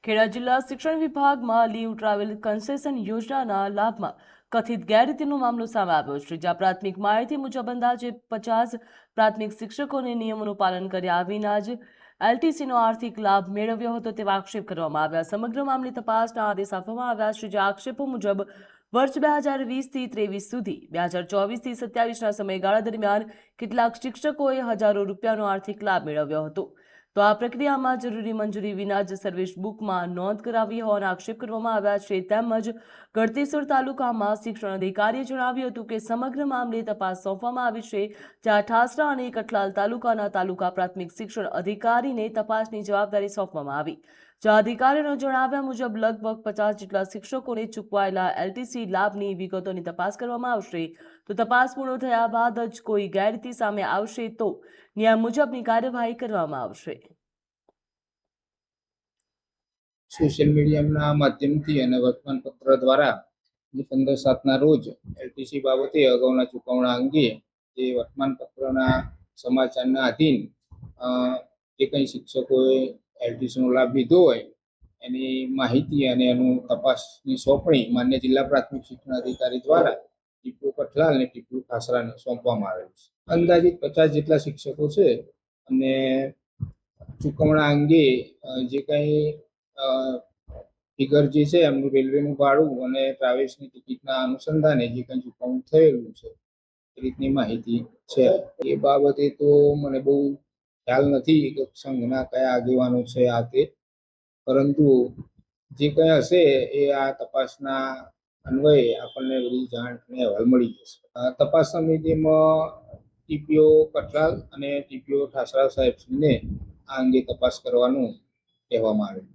ખેડા જિલ્લા શિક્ષણ વિભાગમાં લીવ ટ્રાવેલ કન્સેશન યોજનાના લાભમાં કથિત ગેરરીતિનો મામલો સામે આવ્યો છે, જ્યાં પ્રાથમિક માહિતી મુજબ અંદાજે 50 પ્રાથમિક શિક્ષકોને નિયમોનું પાલન કર્યા વિના જ એલટીસીનો આર્થિક લાભ મેળવ્યો હતો તેવા આક્ષેપ કરવામાં આવ્યા. સમગ્ર મામલે તપાસના આદેશ આપવામાં આવ્યા છે, જે આક્ષેપો મુજબ વર્ષ 2020થી 23 સુધી 2024થી 27ના સમયગાળા દરમિયાન કેટલાક શિક્ષકોએ હજારો રૂપિયાનો આર્થિક લાભ મેળવ્યો હતો. તો આ પ્રક્રિયામાં જરૂરી મંજૂરી વિના જ સર્વિસ બુકમાં નોંધ કરાવી હોવાના આક્ષેપ કરવામાં આવ્યા છે. તેમજ ગળતેશ્વર તાલુકામાં શિક્ષણ અધિકારીએ જણાવ્યું હતું કે સમગ્ર મામલે તપાસ સોંપવામાં આવી છે, જ્યાં ઠાસરા અને કઠલાલ તાલુકાના તાલુકા પ્રાથમિક શિક્ષણ અધિકારીને તપાસની જવાબદારી સોંપવામાં આવી. જ્યાં અધિકારીઓના જણાવ્યા મુજબ લગભગ 50 જેટલા શિક્ષકોને ચૂકવાયેલા એલટીસી લાભની વિગતોની તપાસ કરવામાં આવશે. તો તપાસ પૂર્ણ થયા બાદ જ કોઈ ગેરરીતિ સામે આવશે તો નિયમ મુજબની કાર્યવાહી કરવામાં આવશે. સોશિયલ મીડિયાના માધ્યમથી અને વર્તમાનપત્ર દ્વારા 15/7ના રોજ એલટીસી બાબતે અગાઉના ચૂકવણા અંગે જે વર્તમાનપત્રના સમાચારના આધીન જે કંઈ શિક્ષકોએ એલટીસીનો લાભ લીધો હોય એની માહિતી અને એનું તપાસની સોંપણી માન્ય જિલ્લા પ્રાથમિક શિક્ષણ અધિકારી દ્વારા ટીપુ કઠલાલ અને ટીપુ ઠાસરાને સોંપવામાં આવેલ છે. અંદાજિત 50 જેટલા શિક્ષકો છે અને ચૂકવણા અંગે જે કંઈ ફિગર જે છે એમનું રેલવેનું ભાડું અને ટ્રાવેલ્સની ટિકિટના અનુસંધાને જે કંઈ ચૂકવણું થયેલું છે એ રીતની માહિતી છે. એ બાબતે તો મને બહુ ખ્યાલ નથી કે સંઘના કયા આગેવાનો છે આ તે, પરંતુ જે કંઈ હશે એ આ તપાસના અન્વયે આપણને બધી જાણ અને અહેવાલ મળી જશે. તપાસ સમિતિમાં ટીપીઓ કઠલાલ અને ટીપીઓ ઠાસરા સાહેબને આ અંગે તપાસ કરવાનું કહેવામાં આવ્યું.